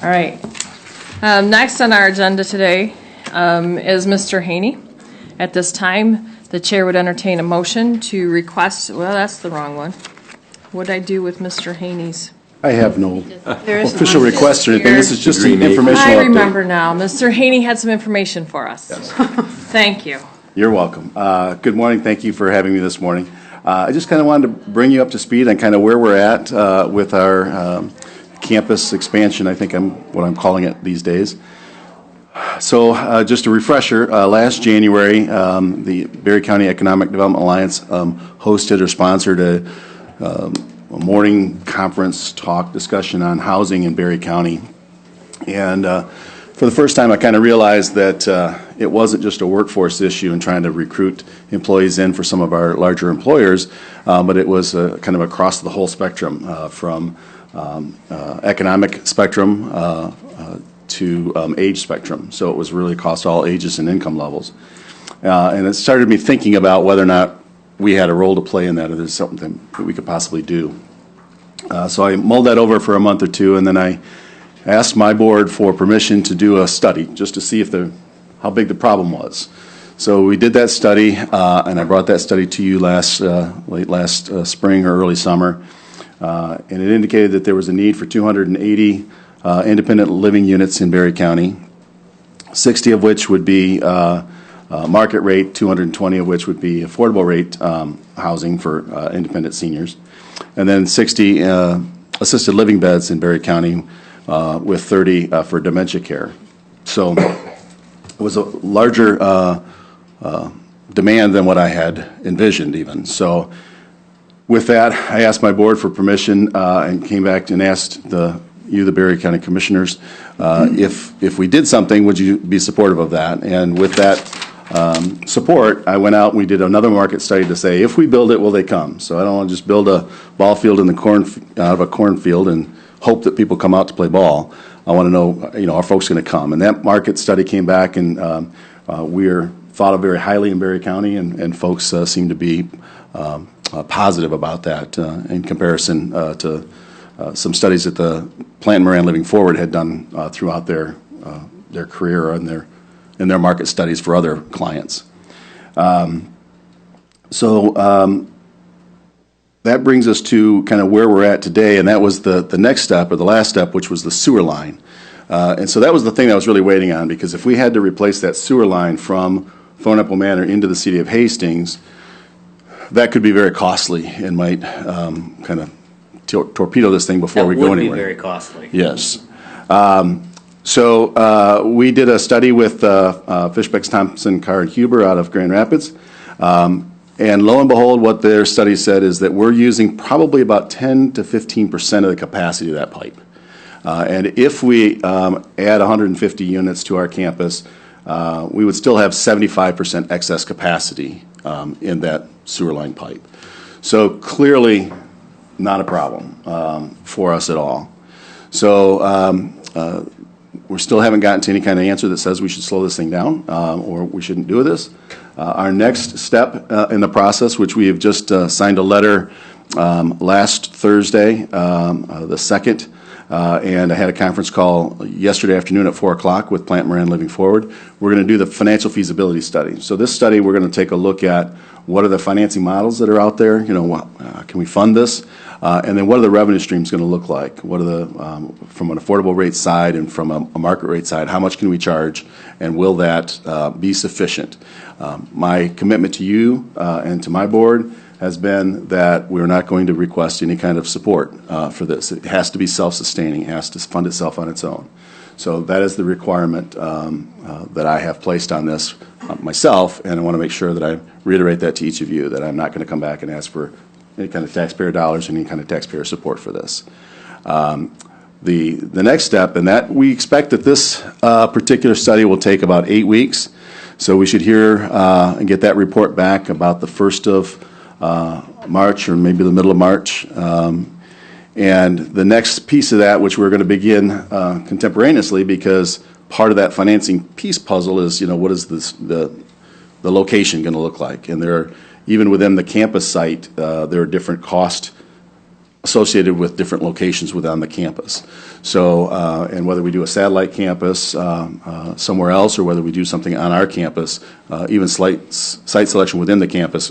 All right. Next on our agenda today is Mr. Haney. At this time, the chair would entertain a motion to request, well, that's the wrong one. What did I do with Mr. Haney's? I have no There's official one request or anything. here. This is just an informational I update. remember now. Mr. Haney had some information for us. Yes. Thank you. You're welcome. Good morning. Thank you for having me this morning. I just kind of wanted to bring you up to speed on kind of where we're at with our campus expansion, I think what I'm calling it these days. So just a refresher, last January, the Berry County Economic Development Alliance hosted or sponsored a morning conference talk discussion on housing in Berry County. And for the first time, I kind of realized that it wasn't just a workforce issue and trying to recruit employees in for some of our larger employers, but it was kind of across the whole spectrum, from economic spectrum to age spectrum. So it was really across all ages and income levels. And it started me thinking about whether or not we had a role to play in that, or there's something that we could possibly do. So I mulled that over for a month or two, and then I asked my board for permission to do a study just to see how big the problem was. So we did that study, and I brought that study to you late last spring or early summer, and it indicated that there was a need for 280 independent living units in Berry County, 60 of which would be market rate, 220 of which would be affordable rate housing for independent seniors, and then 60 assisted living beds in Berry County with 30 for dementia care. So it was a larger demand than what I had envisioned even. So with that, I asked my board for permission and came back and asked the Berry County Commissioners, if we did something, would you be supportive of that? And with that support, I went out and we did another market study to say, if we build it, will they come? So I don't want to just build a ball field in the out of a cornfield and hope that people come out to play ball. I want to know, are folks going to come? And that market study came back, and we're thought of very highly in Berry County, and folks seem to be positive about that in comparison to some studies that the Plant Moran Living Forward had done throughout their career and their market studies for other clients. That brings us to kind of where we're at today, and that was the next step, or the last step, which was the sewer line. And so that was the thing that I was really waiting on, because if we had to replace that sewer line from Thornapple Manor into the city of Hastings, that could be very costly and might kind of torpedo this thing before we go anywhere. That would be very costly. Yes. So we did a study with Fishbeck, Thompson, Carr, and Huber out of Grand Rapids. And lo and behold, what their study said is that we're using probably about 10 to 15% of the capacity of that pipe. And if we add 150 units to our campus, we would still have 75% excess capacity in that sewer line pipe. So clearly not a problem for us at all. So we still haven't gotten to any kind of answer that says we should slow this thing down or we shouldn't do this. Our next step in the process, which we have just signed a letter last Thursday, the 2nd, and I had a conference call yesterday afternoon at 4 o'clock with Plant Moran Living Forward. We're going to do the financial feasibility study. So this study, we're going to take a look at what are the financing models that are out there, can we fund this? And then what are the revenue streams going to look like? What are the, from an affordable rate side and from a market rate side, how much can we charge, and will that be sufficient? My commitment to you and to my board has been that we're not going to request any kind of support for this. It has to be self-sustaining. It has to fund itself on its own. So that is the requirement that I have placed on this myself, and I want to make sure that I reiterate that to each of you, that I'm not going to come back and ask for any kind of taxpayer dollars, any kind of taxpayer support for this. The next step, and that we expect that this particular study will take about 8 weeks, so we should hear and get that report back about the 1st of March or maybe the middle of March. And the next piece of that, which we're going to begin contemporaneously, because part of that financing piece puzzle is, what is the location going to look like? And there are, even within the campus site, there are different cost associated with different locations within the campus. So, and whether we do a satellite campus somewhere else or whether we do something on our campus, even site selection within the campus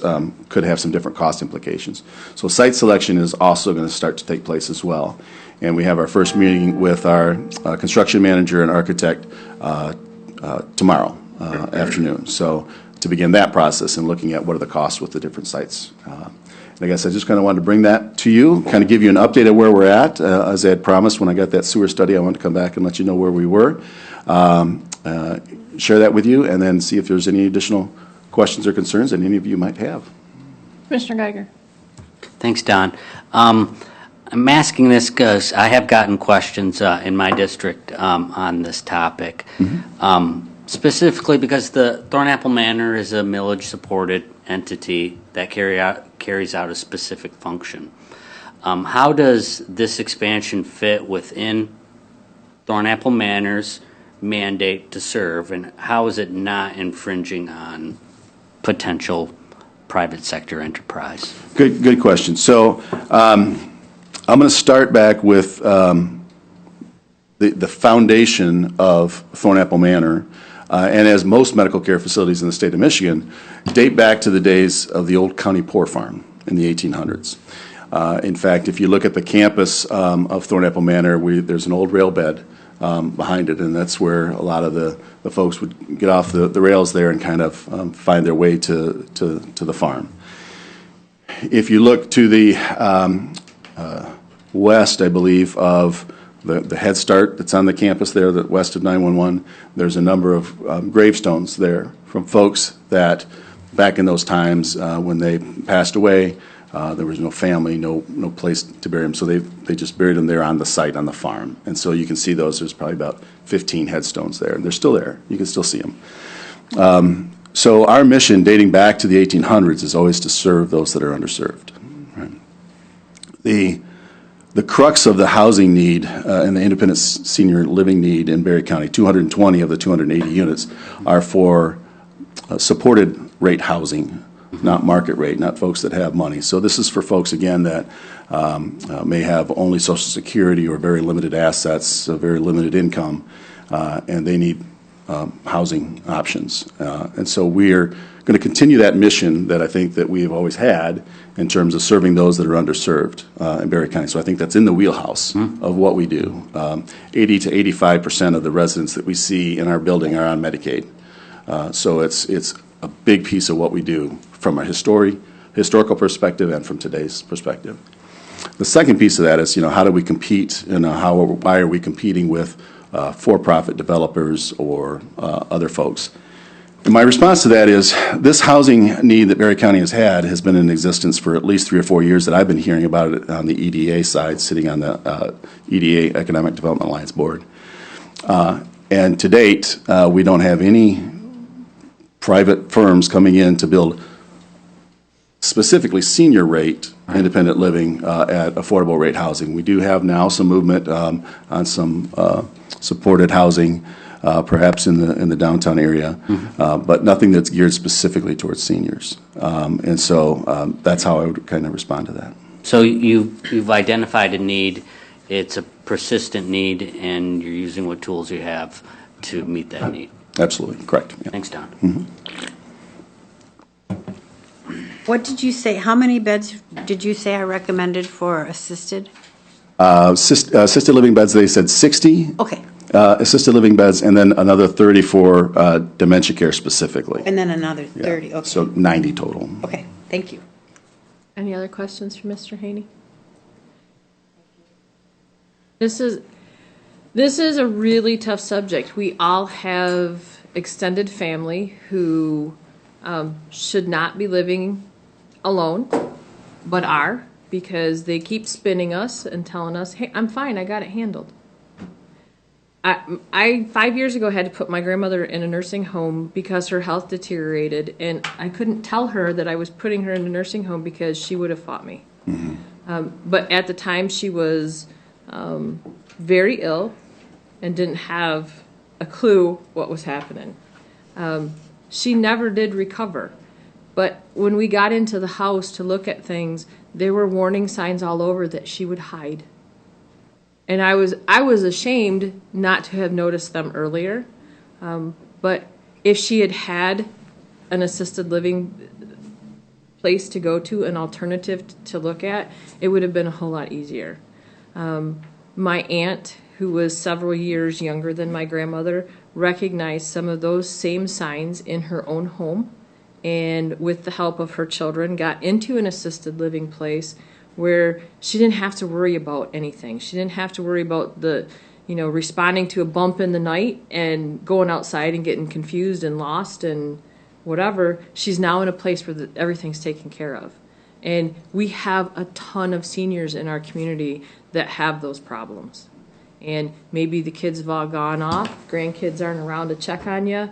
could have some different cost implications. So site selection is also going to start to take place as well. And we have our first meeting with our construction manager and architect tomorrow afternoon. So to begin that process and looking at what are the costs with the different sites. And I guess I just kind of wanted to bring that to you, kind of give you an update of where we're at. As I had promised when I got that sewer study, I wanted to come back and let you know where we were, share that with you, and then see if there's any additional questions or concerns that any of you might have. Commissioner Geiger. Thanks, Don. I'm asking this because I have gotten questions in my district on this topic, specifically because the Thornapple Manor is a millage-supported entity that carries out a specific function. How does this expansion fit within Thornapple Manor's mandate to serve, and how is it not infringing on potential private sector enterprise? Good question. So I'm going to start back with the foundation of Thornapple Manor, and as most medical care facilities in the state of Michigan, date back to the days of the old county poor farm in the 1800s. In fact, if you look at the campus of Thornapple Manor, there's an old rail bed behind it, and that's where a lot of the folks would get off the rails there and kind of find their way to the farm. If you look to the west, I believe, of the Head Start that's on the campus there, the west of 911, there's a number of gravestones there from folks that back in those times when they passed away, there was no family, no place to bury them, so they just buried them there on the site, on the farm. And so you can see those, there's probably about 15 headstones there, and they're still there. You can still see them. So our mission, dating back to the 1800s, is always to serve those that are underserved. Right? The crux of the housing need and the independent senior living need in Berry County, 220 of the 280 units, are for supported rate housing, not market rate, not folks that have money. So this is for folks, again, that may have only Social Security or very limited assets, very limited income, and they need housing options. And so we're going to continue that mission that I think that we have always had in terms of serving those that are underserved in Berry County. So I think that's in the wheelhouse of what we do. 80 to 85% of the residents that we see in our building are on Medicaid. So it's a big piece of what we do from a historical perspective and from today's perspective. The second piece of that is, how do we compete and why are we competing with for-profit developers or other folks? And my response to that is this housing need that Berry County has had has been in existence for at least 3 or 4 years that I've been hearing about it on the EDA side, sitting on the EDA Economic Development Alliance Board. And to date, we don't have any private firms coming in to build specifically senior rate independent living at affordable rate housing. We do have now some movement on some supported housing, perhaps in the downtown area, but nothing that's geared specifically towards seniors. And so that's how I would kind of respond to that. So you've identified a need, it's a persistent need, and you're using what tools you have to meet that need. Absolutely, correct. Yeah. Thanks, Don. What did you say? How many beds did you say are recommended for assisted? Assisted living beds, they said 60. Okay. Assisted living beds, and then another 30 for dementia care specifically. And then another 30. Okay. So 90 total. Okay. Thank you. Any other questions for Mr. Haney? This is a really tough subject. We all have extended family who should not be living alone, but are, because they keep spinning us and telling us, hey, I'm fine, I got it handled. I 5 years ago had to put my grandmother in a nursing home because her health deteriorated, and I couldn't tell her that I was putting her in a nursing home because she would have fought me. But at the time, she was very ill and didn't have a clue what was happening. She never did recover. But when we got into the house to look at things, there were warning signs all over that she would hide. And I was ashamed not to have noticed them earlier. But if she had had an assisted living place to go to, an alternative to look at, it would have been a whole lot easier. My aunt, who was several years younger than my grandmother, recognized some of those same signs in her own home, and with the help of her children, got into an assisted living place where she didn't have to worry about anything. She didn't have to worry about responding to a bump in the night and going outside and getting confused and lost and whatever. She's now in a place where everything's taken care of. And we have a ton of seniors in our community that have those problems. And maybe the kids have all gone off, grandkids aren't around to check on you.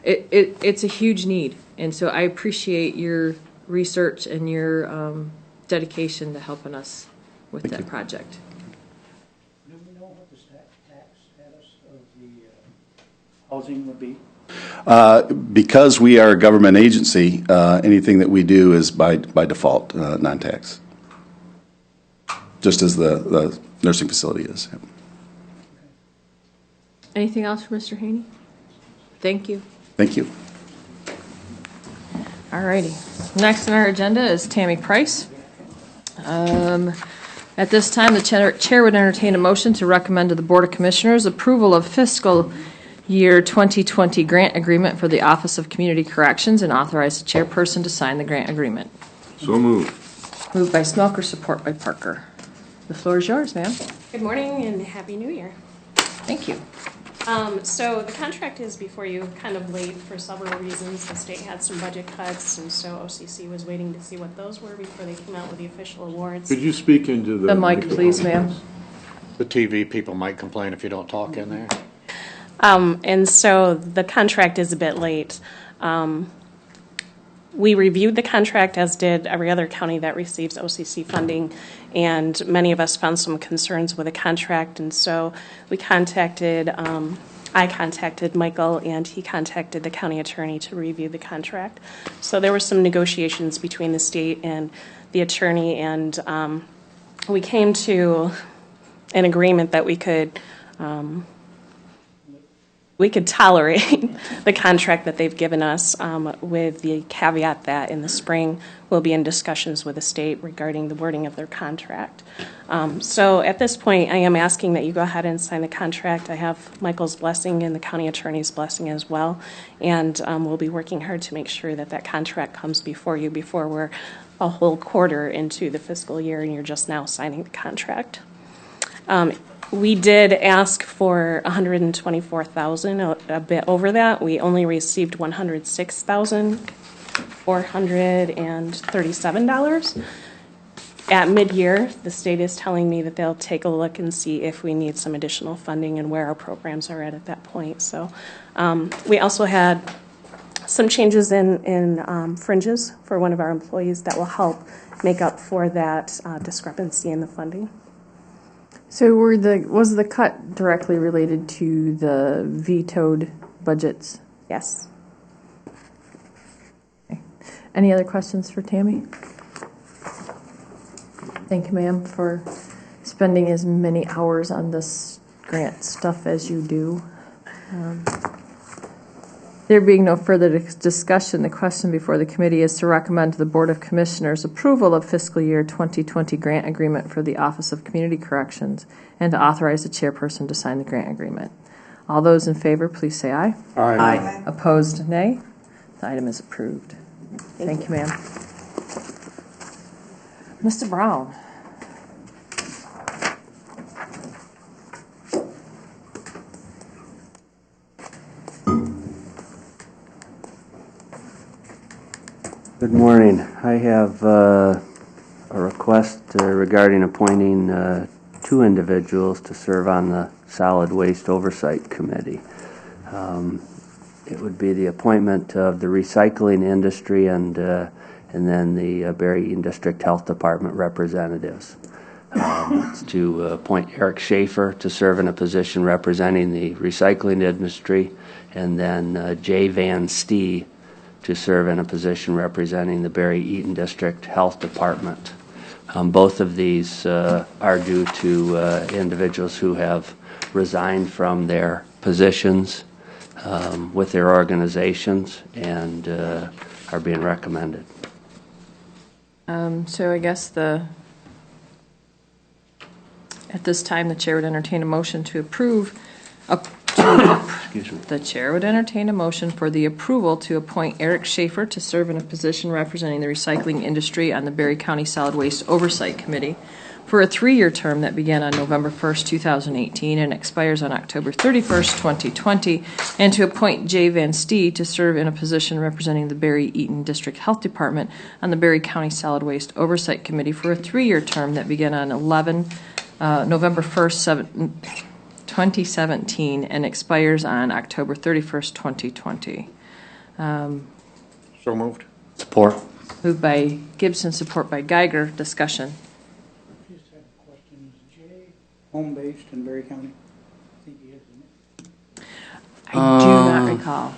It's a huge need. And so I appreciate your research and your dedication to helping us with that project. Do we know what the tax status of the housing would be? Because we are a government agency, anything that we do is by default non-tax, just as the nursing facility is. Anything else for Mr. Haney? Thank you. Thank you. All righty. Next on our agenda is Tammy Price. At this time, the chair would entertain a motion to recommend to the Board of Commissioners approval of fiscal year 2020 grant agreement for the Office of Community Corrections and authorize the chairperson to sign the grant agreement. So moved. Moved by Smelker, support by Parker. The floor is yours, ma'am. Good morning and Happy New Year. Thank you. So the contract is before you kind of late for several reasons. The state had some budget cuts, and so OCC was waiting to see what those were before they came out with the official awards. Could you speak into The mic, please, ma'am. The TV people might complain if you don't talk in there. And so the contract is a bit late. We reviewed the contract, as did every other county that receives OCC funding, and many of us found some concerns with the contract, and so we I contacted Michael, and he contacted the county attorney to review the contract. So there were some negotiations between the state and the attorney, and we came to an agreement that we could tolerate the contract that they've given us, with the caveat that in the spring we'll be in discussions with the state regarding the wording of their contract. So at this point, I am asking that you go ahead and sign the contract. I have Michael's blessing and the county attorney's blessing as well, and we'll be working hard to make sure that that contract comes before you before we're a whole quarter into the fiscal year and you're just now signing the contract. We did ask for $124,000, a bit over that. We only received $106,437. At mid-year, the state is telling me that they'll take a look and see if we need some additional funding and where our programs are at that point. So we also had some changes in fringes for one of our employees that will help make up for that discrepancy in the funding. So was the cut directly related to the vetoed budgets? Yes. Okay. Any other questions for Tammy? Thank you, ma'am, for spending as many hours on this grant stuff as you do. There being no further discussion, the question before the committee is to recommend to the Board of Commissioners approval of fiscal year 2020 grant agreement for the Office of Community Corrections and to authorize the chairperson to sign the grant agreement. All those in favor, please say aye. Aye. Opposed, nay. The item is approved. Thank you, ma'am. Mr. Brown. Good morning. I have a request regarding appointing two individuals to serve on the Solid Waste Oversight Committee. It would be the appointment of the recycling industry and then the Berry Eaton District Health Department representatives. It's to appoint Eric Schaefer to serve in a position representing the recycling industry, and then Jay Van Stee to serve in a position representing the Barry Eaton District Health Department. Both of these are due to individuals who have resigned from their positions with their organizations and are being recommended. So I guess at this time, the chair would entertain a motion to approve, Excuse me. the chair would entertain a motion for the approval to appoint Eric Schaefer to serve in a position representing the recycling industry on the Berry County Solid Waste Oversight Committee for a 3-year term that began on November 1st, 2018 and expires on October 31st, 2020, and to appoint Jay Van Stee to serve in a position representing the Berry Eaton District Health Department on the Berry County Solid Waste Oversight Committee for a 3-year term that began on November 1st, 2017 and expires on October 31st, 2020. So moved. Support. Moved by Gibson, support by Geiger. Discussion. Just have a question. Is Jay home-based in Berry County? I think he is, isn't I do not recall.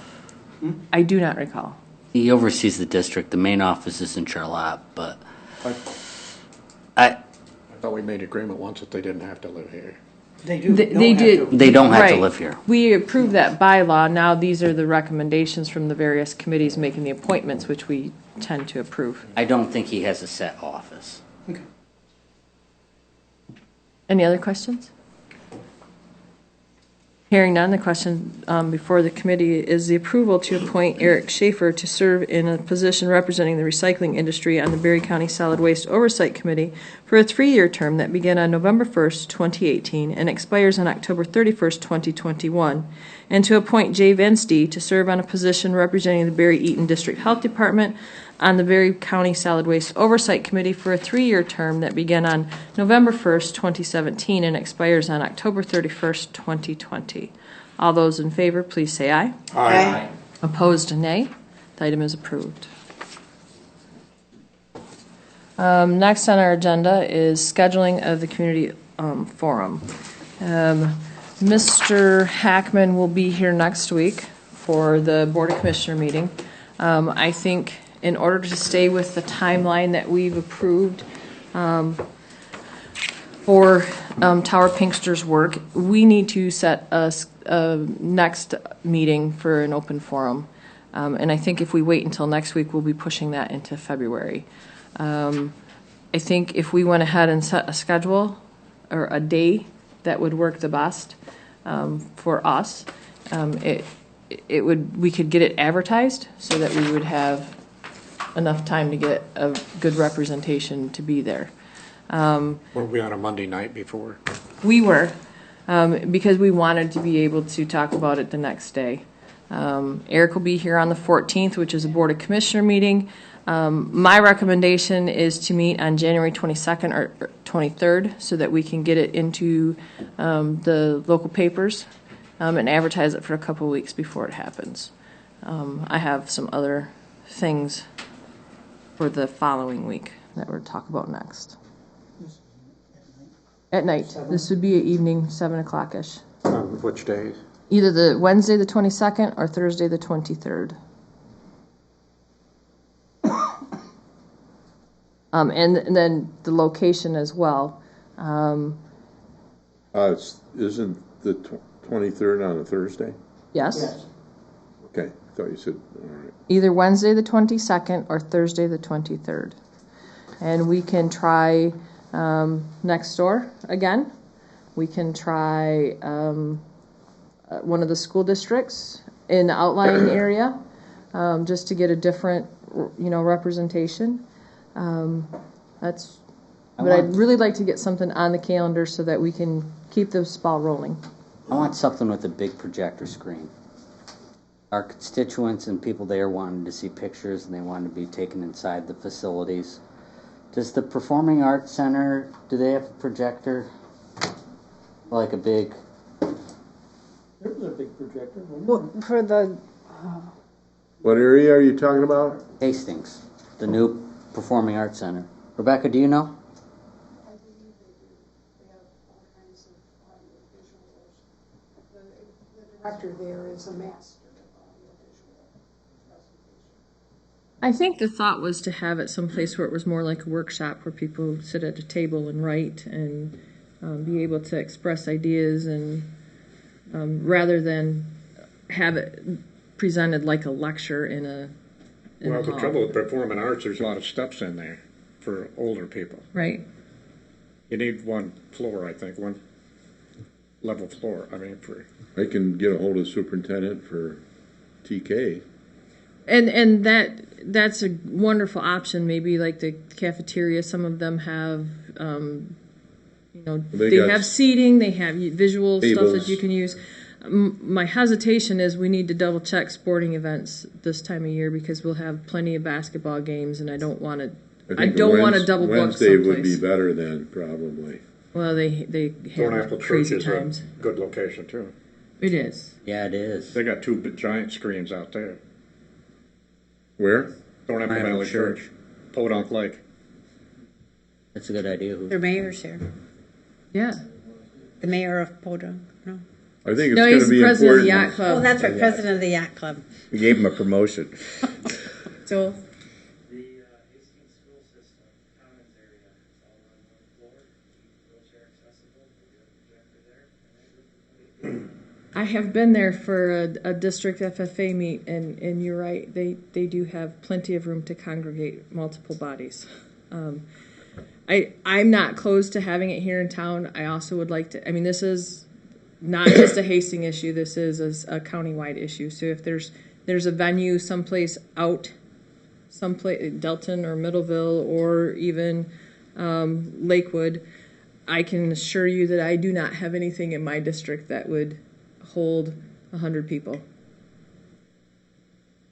I do not recall. He oversees the district. The main office is in Charlotte, but I thought we made agreement once that they didn't have to live here. he? They do. They don't have did. to. they don't have to Right. live here. We approved that bylaw. Now these are the recommendations from the various committees making the appointments, which we tend to approve. I don't think he has a set office. Okay. Any other questions? Hearing none, the question before the committee is the approval to appoint Eric Schaefer to serve in a position representing the recycling industry on the Berry County Solid Waste Oversight Committee for a 3-year term that began on November 1st, 2018 and expires on October 31st, 2021, and to appoint Jay Van Stee to serve on a position representing the Berry Eaton District Health Department on the Berry County Solid Waste Oversight Committee for a 3-year term that began on November 1st, 2017 and expires on October 31st, 2020. All those in favor, please say aye. Aye. Opposed, nay. The item is approved. Next on our agenda is scheduling of the community forum. Mr. Hackman will be here next week for the Board of Commissioner meeting. I think in order to stay with the timeline that we've approved for Tower Pinkster's work, we need to set a next meeting for an open forum. And I think if we wait until next week, we'll be pushing that into February. I think if we went ahead and set a schedule or a day that would work the best for us, we could get it advertised so that we would have enough time to get a good representation to be there. Were we on a Monday night before? We were, because we wanted to be able to talk about it the next day. Eric will be here on the 14th, which is a Board of Commissioner meeting. My recommendation is to meet on January 22nd or 23rd so that we can get it into the local papers and advertise it for a couple of weeks before it happens. I have some other things for the following week that we'll talk about next. At night. This would be an evening, 7 o'clock-ish. Which days? Either the Wednesday the 22nd or Thursday the 23rd. And then the location as well. Isn't the 23rd on a Thursday? Yes? Yes. Okay, I thought you said, all right. Either Wednesday the 22nd or Thursday the 23rd. And we can try next door again. We can try one of the school districts in the outlying area just to get a different, representation. But I'd really like to get something on the calendar so that we can keep this ball rolling. I want something with a big projector screen. Our constituents and people there wanted to see pictures and they wanted to be taken inside the facilities. Does the Performing Arts Center, do they have a projector? Like a big... There was a big projector, wasn't Well, for the, What area are you talking about? Hastings, the new Performing Arts Center. Rebecca, do you know? I believe they do. They have all kinds of audiovisuals. The director there is a master of audiovisual presentation. I think the thought was to have it someplace where it was more like a workshop where people sit at a table and write and be able to express ideas and rather than have it presented like a lecture in a Well, the hall. trouble with performing arts, there's a lot of steps in there for older people. Right. You need one floor, I think, one level floor, I mean, for, I can get a hold of superintendent for TK. And that's a wonderful option. Maybe like the cafeteria, some of them have, They they got have seating, they have visual stuff that tables. you can use. My hesitation is we need to double check sporting events this time of year because we'll have plenty of basketball games, and I don't want to. I think don't want to double book Wednesday would be someplace. better then, probably. Well, they Thornapple have Church crazy is times. a good location too. It is. Yeah, it is. They got two giant screens out there. Where? Thornapple Valley Church, Podunk Lake. That's a good idea. Their mayor's here. Yeah. The mayor of Podunk, no? I think it's No, going he's to be the president of the important. yacht club. Oh, that's right, president of the yacht club. We gave him a promotion. Joel? The Hastings school system, commons area, it's all on one floor, keep wheelchair accessible, we have a projector there. I have been there for a district FFA meet, and you're right. They do have plenty of room to congregate multiple bodies. I'm not closed to having it here in town. I also would like to. I mean, this is not just a Hastings issue. This is a countywide issue. So if there's a venue someplace out, someplace Delton or Middleville or even Lakewood, I can assure you that I do not have anything in my district that would hold 100 people.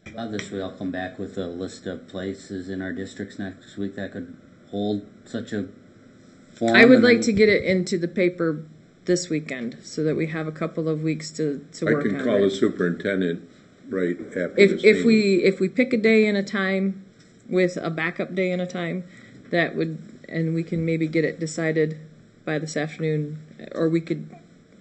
About this, we all come back with a list of places in our districts next week that could hold such a forum. I would and like then- to get it into the paper this weekend so that we have a couple of weeks to I work can on call the it. superintendent right after this If meeting. we pick a day and a time with a backup day and a time, that would, and we can maybe get it decided by this afternoon, or we could,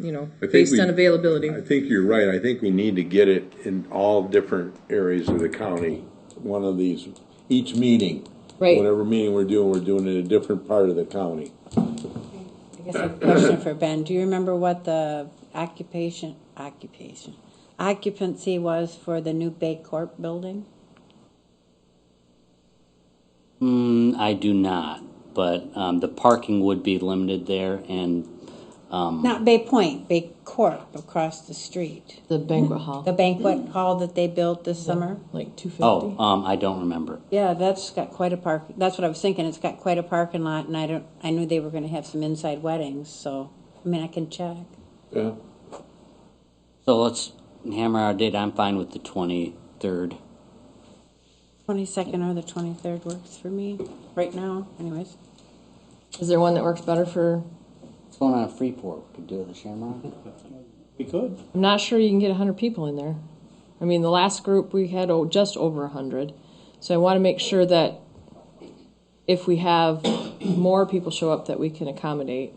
I think based we- on availability. I think you're right. I think we need to get it in all different areas of the county. One of these, each meeting. Right. Whatever meeting we're doing it in a different part of the county. I guess I have a question for Ben. Do you remember what the occupancy was for the new Bay Corp building? I do not, but the parking would be limited there, and Not Bay Point, Bay Corp across the street. The banquet hall, The banquet hall that they built this summer? like 250. I don't remember. Yeah, that's got quite a park, that's what I was thinking, it's got quite a parking lot, and I knew they were gonna have some inside weddings, so, I mean, I can check. Yeah. So let's hammer our date. I'm fine with the 23rd. 22nd or the 23rd works for me, right now, anyways. Is there one that works better for? What's going on at Freeport? We could do the Shamrock. We could. I'm not sure you can get 100 people in there. I mean, the last group we had just over 100. So I want to make sure that if we have more people show up, that we can accommodate.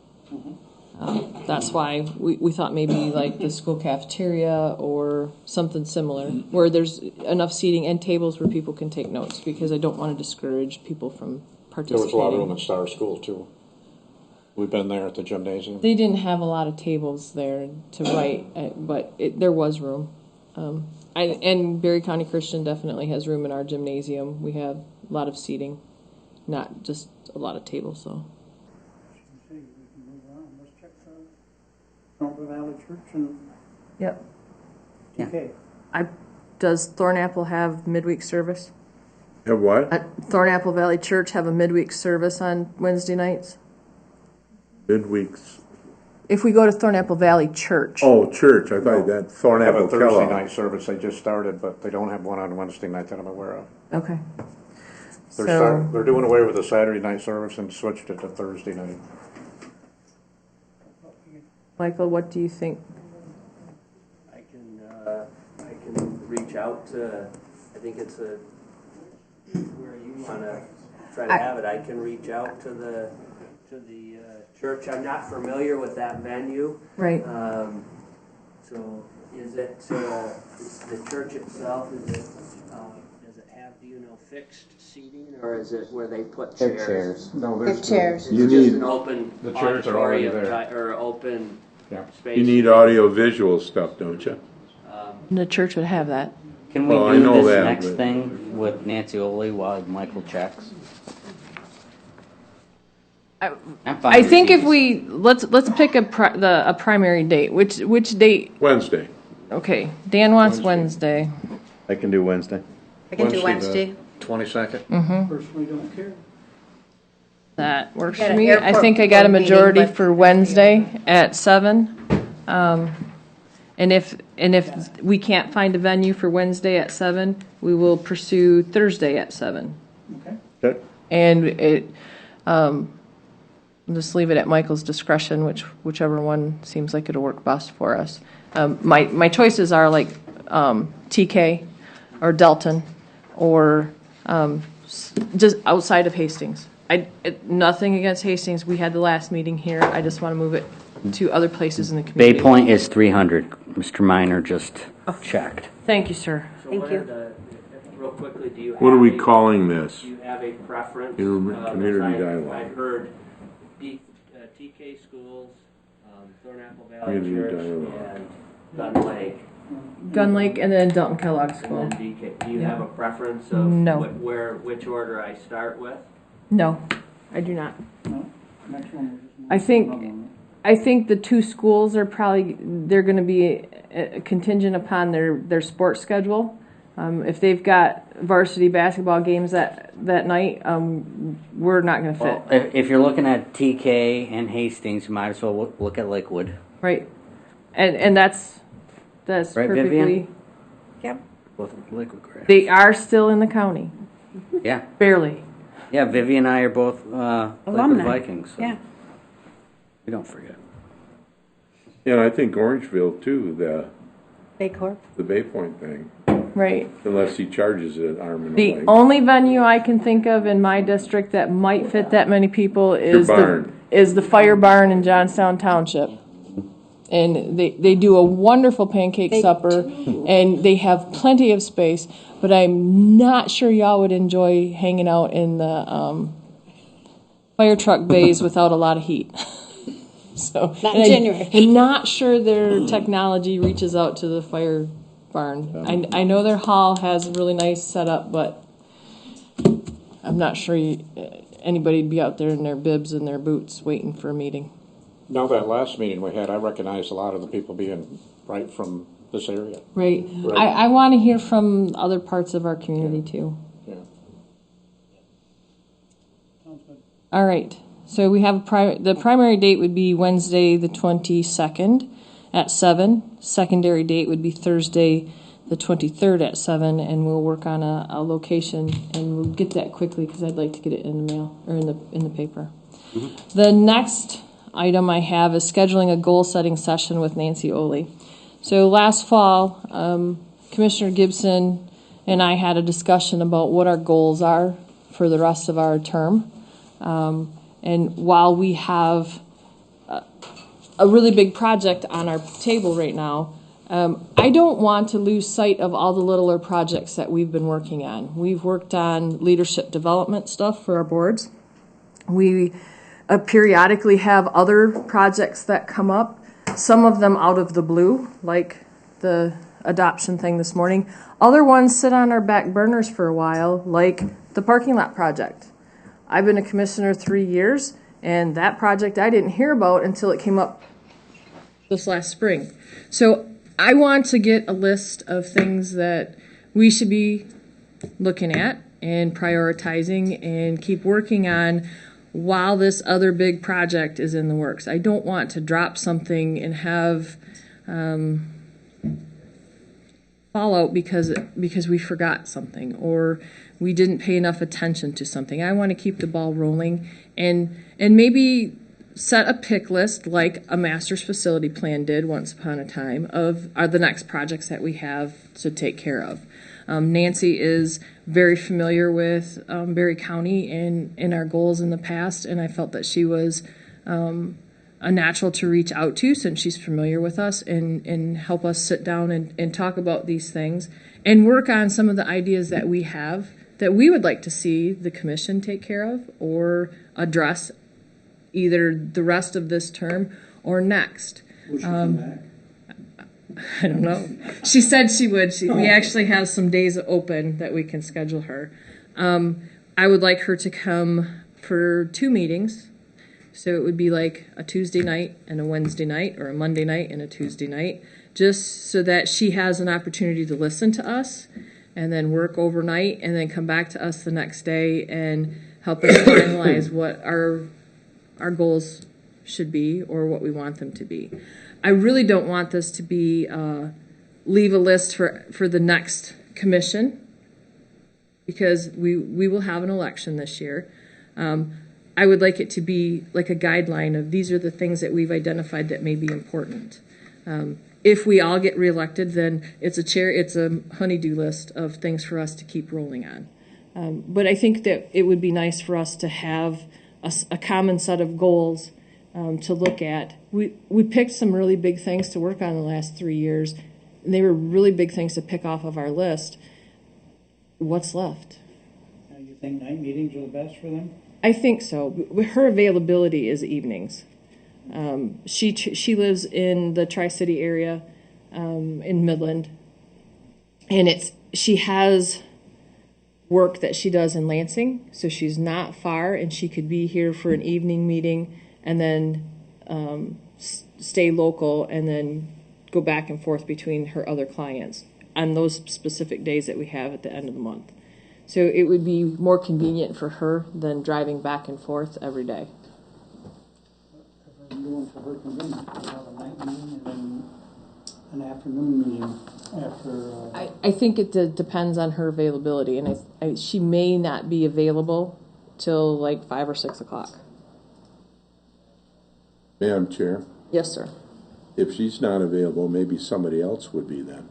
That's why we thought maybe like the school cafeteria or something similar, where there's enough seating and tables where people can take notes, because I don't want to discourage people from There was a lot of room participating. at Star School too. We've been there at the gymnasium. They didn't have a lot of tables there to write, but there was room. And Berry County Christian definitely has room in our gymnasium. We have a lot of seating, not just a lot of tables. So See, we can move on. Let's check Thornapple Valley Church and yep. TK. Does Thornapple have midweek service? Have what? Thornapple Valley Church have a midweek service on Wednesday nights? Midweeks. If we go to Thornapple Valley Church. Oh, church. I thought that They have a Thornapple Thursday Kellogg. night service, they just started, but they don't have one on Wednesday night that I'm aware of. Okay. They're doing away with the Saturday night service and switched it to Thursday night. Michael, what do you think? I can reach out to, I think it's where you want to try to have it. I can reach out to the church. I'm not familiar with that venue. Right. So is it, the church itself, does it have Do you know fixed seating, or is it where they put They're chairs? No, If chairs. You It's just need, an open The chairs are already auditorium there. Or open Yeah. space. you need audio visual stuff, don't you? The church would have that. Can we Well, I do know this that, next but- thing with Nancy Oley while Michael checks? I'm fine I with think if these. we, let's pick a primary date. Which date? Wednesday. Okay, Dan wants Wednesday. I can do Wednesday. I can do Wednesday, Wednesday. 22nd. Personally don't care. That works Got for an me. I airport think I got a board meeting, majority but for that's Wednesday at 7. And if we can't find a venue for Wednesday at 7, we will pursue Thursday at 7. Okay. Okay. And we'll just leave it at Michael's discretion, whichever one seems like it'll work best for us. My choices are like TK or Delton or just outside of Hastings. Nothing against Hastings. We had the last meeting here. I just want to move it to other places in the Bay community. Point is 300. Mr. Minor just checked. Thank you, sir. So Thank what you. are the, real quickly, do you have What are we a- calling this? Do you have a preference? Community dialogue. I've heard TK schools, Thornapple Valley Community Church, dialogue. and Gun Lake, Gun Lake and then Dalton Kellogg and School. then DK. Do you have a preference of No. which order I start with? No, I do not. No, next one was just. I think the two schools are they're going to be contingent upon their sports schedule. If they've got varsity basketball games that night, we're not going to fit. Well, if you're looking at TK and Hastings, you might as well look at Lakewood. Right. And that's Right, perfectly. Vivian? Yep. Both Lakewood, correct? They are still in the county, Yeah. barely. Yeah, Vivi and I are both Lakewood Alumni. Vikings. So Yeah. we don't forget. Yeah, and I think Orangeville too, Bay Corp. the Bay Point thing, Right. unless he charges an arm and a The leg. only venue I can think of in my district that might fit that many people is barn. the fire barn in Johnstown Township. And they do a wonderful pancake supper, and they have plenty of space. But I'm not sure y'all would enjoy hanging out in the fire truck bays without a lot of heat. So Not in January. I'm not sure their technology reaches out to the fire barn. I know their hall has a really nice setup, but I'm not sure anybody'd be out there in their bibs and their boots waiting for a meeting. Now, that last meeting we had, I recognized a lot of the people being right from this area. Right. Right. I want to hear from other parts of our community too. Yeah. Sounds good. All right. So we have the primary date would be Wednesday the 22nd at 7. Secondary date would be Thursday the 23rd at 7, and we'll work on a location, and we'll get that quickly because I'd like to get it in the mail or in the paper. The next item I have is scheduling a goal-setting session with Nancy Oley. So last fall, Commissioner Gibson and I had a discussion about what our goals are for the rest of our term. And while we have a really big project on our table right now, I don't want to lose sight of all the littler projects that we've been working on. We've worked on leadership development stuff for our boards. We periodically have other projects that come up, some of them out of the blue, like the adoption thing this morning. Other ones sit on our back burners for a while, like the parking lot project. I've been a commissioner 3 years, and that project I didn't hear about until it came up this last spring. So I want to get a list of things that we should be looking at and prioritizing and keep working on while this other big project is in the works. I don't want to drop something and have fallout because we forgot something or we didn't pay enough attention to something. I want to keep the ball rolling and maybe set a pick list like a master's facility plan did once upon a time of are the next projects that we have to take care of. Nancy is very familiar with Berry County and our goals in the past, and I felt that she was a natural to reach out to since she's familiar with us and help us sit down and talk about these things and work on some of the ideas that we have that we would like to see the commission take care of or address either the rest of this term or next. Will she come back? I don't know. She said she would. We actually have some days open that we can schedule her. I would like her to come for 2 meetings. So it would be like a Tuesday night and a Wednesday night, or a Monday night and a Tuesday night, just so that she has an opportunity to listen to us and then work overnight and then come back to us the next day and help us finalize what our goals should be or what we want them to be. I really don't want this to be leave a list for the next commission, because we will have an election this year. I would like it to be like a guideline of these are the things that we've identified that may be important. If we all get reelected, then it's a honeydew list of things for us to keep rolling on. But I think that it would be nice for us to have a common set of goals to look at. We picked some really big things to work on the last 3 years, and they were really big things to pick off of our list. What's left? Now, you think night meetings are the best for them? I think so. Her availability is evenings. She lives in the Tri-City area in Midland, and she has work that she does in Lansing, so she's not far, and she could be here for an evening meeting and then stay local and then go back and forth between her other clients on those specific days that we have at the end of the month. So it would be more convenient for her than driving back and forth every day. If I'm doing for her convenience, we'll have a night meeting and then an afternoon meeting after. I think it depends on her availability, and she may not be available till like 5 or 6 o'clock. Madam Chair, Yes, sir. if she's not available, maybe somebody else would be then.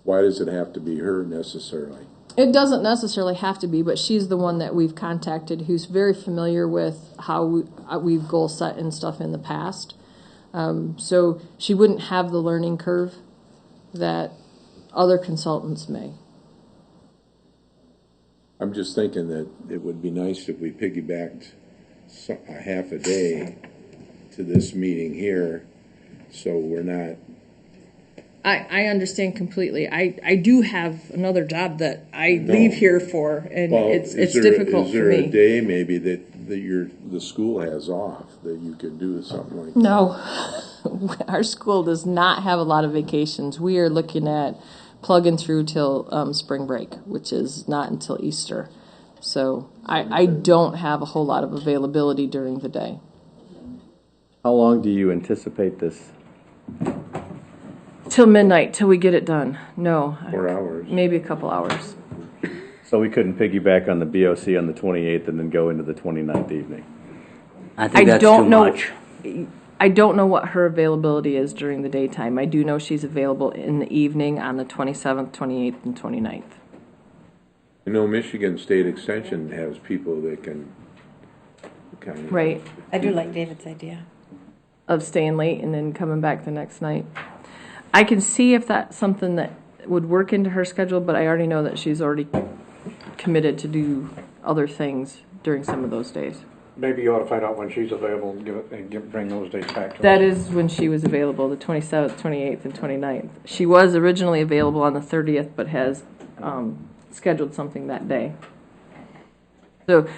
Why does it have to be her necessarily? It doesn't necessarily have to be, but she's the one that we've contacted who's very familiar with how we've goal set and stuff in the past. So she wouldn't have the learning curve that other consultants may. I'm just thinking that it would be nice if we piggybacked a half a day to this meeting here, so we're not. I understand completely. I do have another job that I leave here for, and it's difficult for me. Is there a day maybe that the school has off that you could do something like that? No, our school does not have a lot of vacations. We are looking at plugging through till spring break, which is not until Easter. So I don't have a whole lot of availability during the day. How long do you anticipate this? Till midnight, till we get it done. No. 4 hours. Maybe a couple hours. So we couldn't piggyback on the BOC on the 28th and then go into the 29th evening? I think that's too much. I don't know what her availability is during the daytime. I do know she's available in the evening on the 27th, 28th, and 29th. I know Michigan State Extension has people that can kind of. Right. I do like David's idea. Of staying late and then coming back the next night. I can see if that's something that would work into her schedule, but I already know that she's already committed to do other things during some of those days. Maybe you ought to find out when she's available and bring those dates back to us. That is when she was available, the 27th, 28th, and 29th. She was originally available on the 30th, but has scheduled something that day. So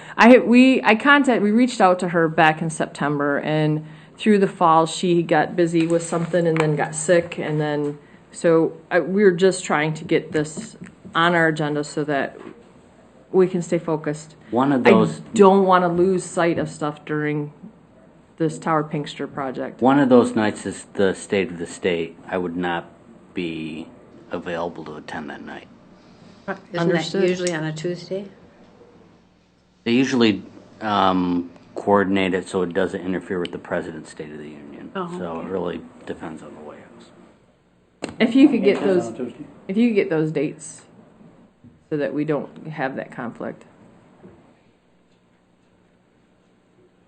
we reached out to her back in September, and through the fall she got busy with something and then got sick, and then we were just trying to get this on our agenda so that we can stay focused. One of those. I don't want to lose sight of stuff during this Tower Pinkster project. One of those nights is the State of the State. I would not be available to attend that night. Isn't Understood. that usually on a Tuesday? They usually coordinate it so it doesn't interfere with the President's State of the Union. Oh, So okay. it really depends on the White House. If you could get On those, Tuesday? if you could get those dates, so that we don't have that conflict.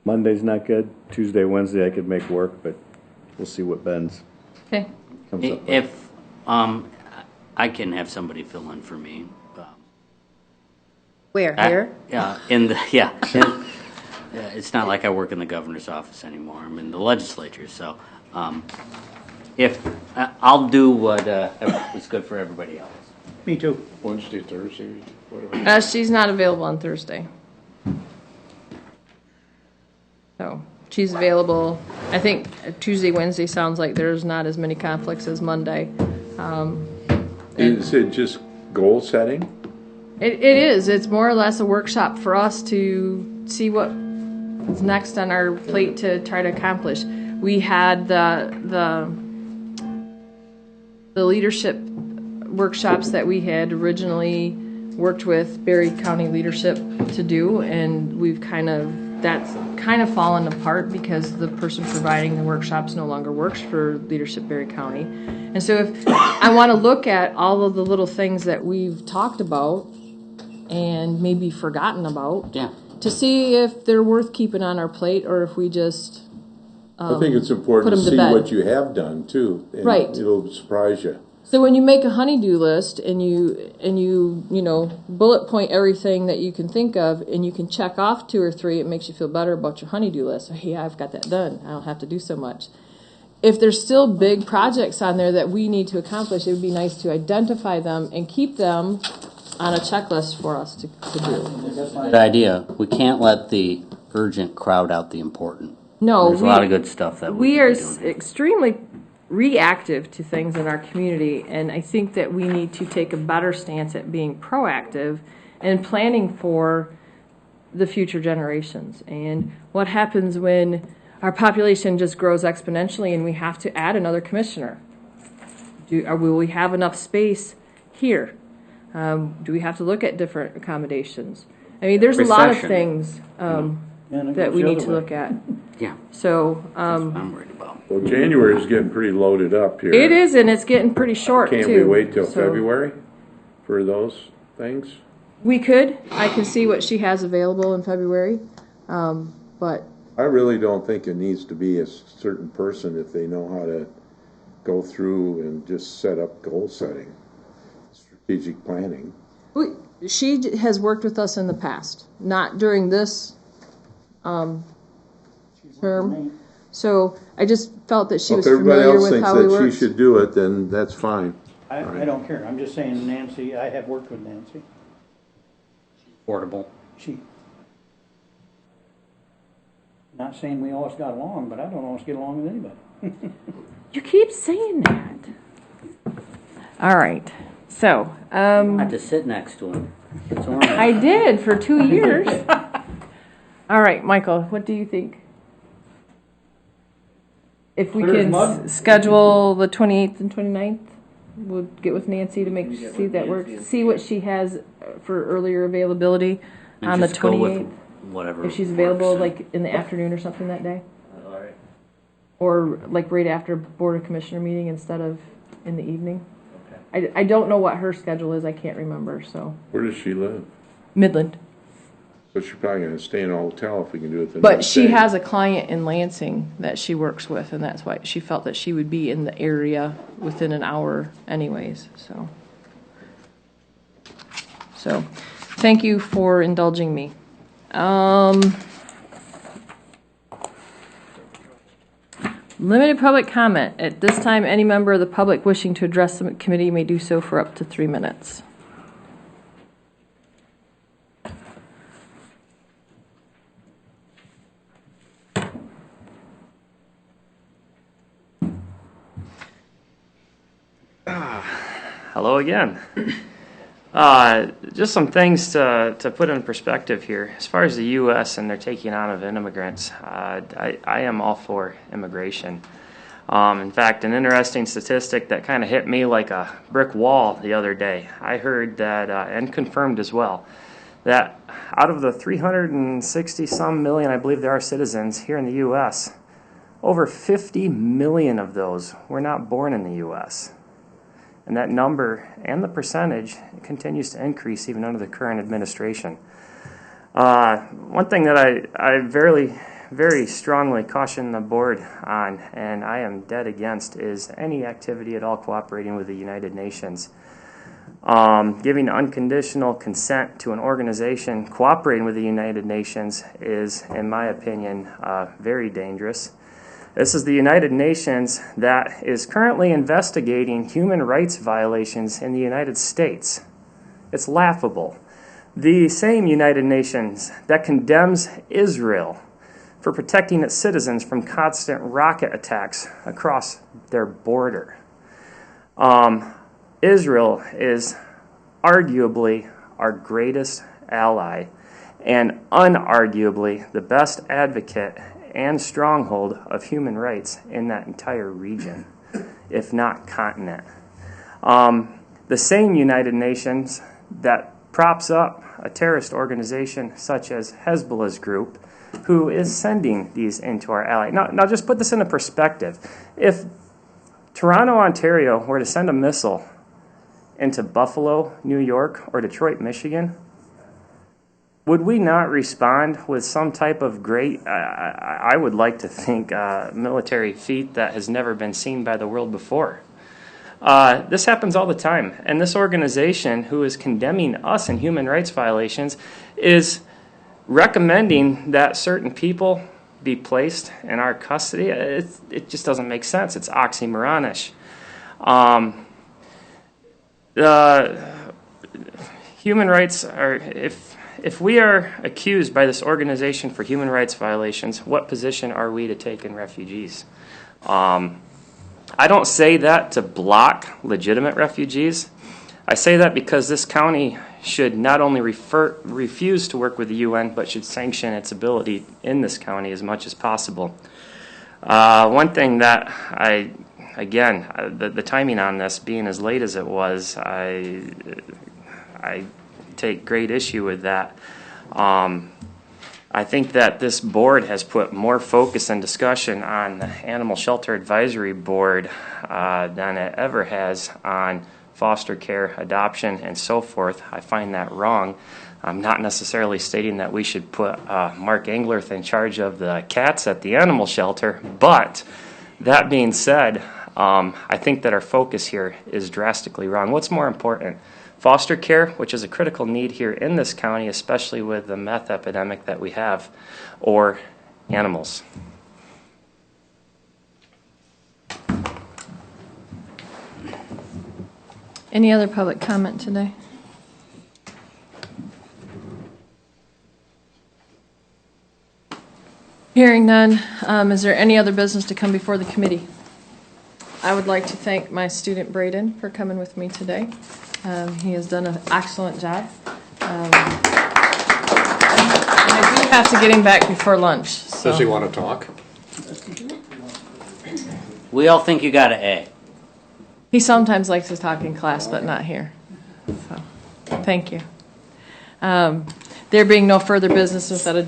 Monday's not good. Tuesday, Wednesday I could make work, but we'll see what bends. Okay. Comes up with. If I can have somebody fill in for me. Where, here? Yeah, it's not like I work in the governor's office anymore. I'm in the legislature, so if I'll do what is good for everybody else. Me too. Wednesday, Thursday, whatever. She's not available on Thursday. So she's available, I think Tuesday, Wednesday sounds like there's not as many conflicts as Monday. Is it just goal setting? It is. It's more or less a workshop for us to see what's next on our plate to try to accomplish. We had the leadership workshops that we had originally worked with Berry County leadership to do, and that's kind of fallen apart because the person providing the workshops no longer works for Leadership Berry County. And so if I want to look at all of the little things that we've talked about and maybe forgotten about, to see if they're worth keeping on our plate or if we just I think it's important put to 'em to see bed. what you have done too. And Right. it'll surprise you. So when you make a honeydew list and you bullet point everything that you can think of and you can check off 2 or 3, it makes you feel better about your honeydew list. Hey, I've got that done. I don't have to do so much. If there's still big projects on there that we need to accomplish, it would be nice to identify them and keep them on a checklist for us to do. Good idea. We can't let the urgent crowd out the important. No, There's a lot of good stuff that we could are be doing here. extremely reactive to things in our community, and I think that we need to take a better stance at being proactive and planning for the future generations. And what happens when our population just grows exponentially and we have to add another commissioner? Will we have enough space here? Do we have to look at different accommodations? I mean, there's a lot of Recession. things that we need to look at. Yeah, So that's what I'm worried about. Well, January is getting pretty loaded up here. it is, and it's getting pretty short Can't too. we wait till So February for those things? We could. I can see what she has available in February, but I really don't think it needs to be a certain person if they know how to go through and just set up goal setting, strategic planning. she has worked with us in the past, not during this term. So I just felt that she Well, was if everybody familiar else with thinks how we that she work. should do it, then that's fine. I don't care. I'm just saying Nancy, I have worked with Nancy. Portable. Not saying we always got along, but I don't always get along with anybody. You keep saying that. All right. So, I had to sit next to him. It's all right. I did for 2 years. All right, Michael, what do you think? If we Clear as could mud. Schedule the 28th and 29th, we'll get with Nancy to see if that works. See what she has for earlier availability And on the just go with 28th. whatever. If she's available, works. like in the afternoon or something that day? Or like right after Board of Commissioner meeting instead of in the evening? I don't know what her schedule is, I can't remember, so. Where does she live? Midland. So she's probably gonna stay in a hotel if we can do it the But next she day. has a client in Lansing that she works with, and that's why she felt that she would be in the area within an hour anyways, so. So, thank you for indulging me. Limited public comment. At this time, any member of the public wishing to address the committee may do so for up to 3 minutes. Hello again. Just some things to put in perspective here. As far as the U.S. and their taking on of immigrants, I am all for immigration. In fact, an interesting statistic that kind of hit me like a brick wall the other day. I heard that, and confirmed as well, that out of the 360-some million, I believe there are citizens here in the U.S., over 50 million of those were not born in the U.S., and that number and the percentage continues to increase even under the current administration. One thing that I very strongly caution the board on, and I am dead against, is any activity at all cooperating with the United Nations. Giving unconditional consent to an organization cooperating with the United Nations is, in my opinion, very dangerous. This is the United Nations that is currently investigating human rights violations in the United States. It's laughable. The same United Nations that condemns Israel for protecting its citizens from constant rocket attacks across their border. Israel is arguably our greatest ally and unarguably the best advocate and stronghold of human rights in that entire region, if not continent. The same United Nations that props up a terrorist organization such as Hezbollah's group, who is sending these into our ally. Now just put this into perspective. If Toronto, Ontario were to send a missile into Buffalo, New York, or Detroit, Michigan, would we not respond with some type of great, I would like to think, military feat that has never been seen by the world before? This happens all the time, and this organization who is condemning us in human rights violations is recommending that certain people be placed in our custody. It just doesn't make sense. It's oxymoronish. Human rights are, if we are accused by this organization for human rights violations, what position are we to take in refugees? I don't say that to block legitimate refugees. I say that because this county should not only refuse to work with the UN, but should sanction its ability in this county as much as possible. One thing that the timing on this being as late as it was, I take great issue with that. I think that this board has put more focus and discussion on the Animal Shelter Advisory Board than it ever has on foster care, adoption, and so forth. I find that wrong. I'm not necessarily stating that we should put Mark Englerth in charge of the cats at the animal shelter, but that being said, I think that our focus here is drastically wrong. What's more important? Foster care, which is a critical need here in this county, especially with the meth epidemic that we have, or animals? Any other public comment today? Hearing none, is there any other business to come before the committee? I would like to thank my student Braden for coming with me today. He has done an excellent job. And I do have to get him back before lunch. So. Does he want to talk? We all think you got an A. He sometimes likes to talk in class, but not here. So, thank you. There being no further business without a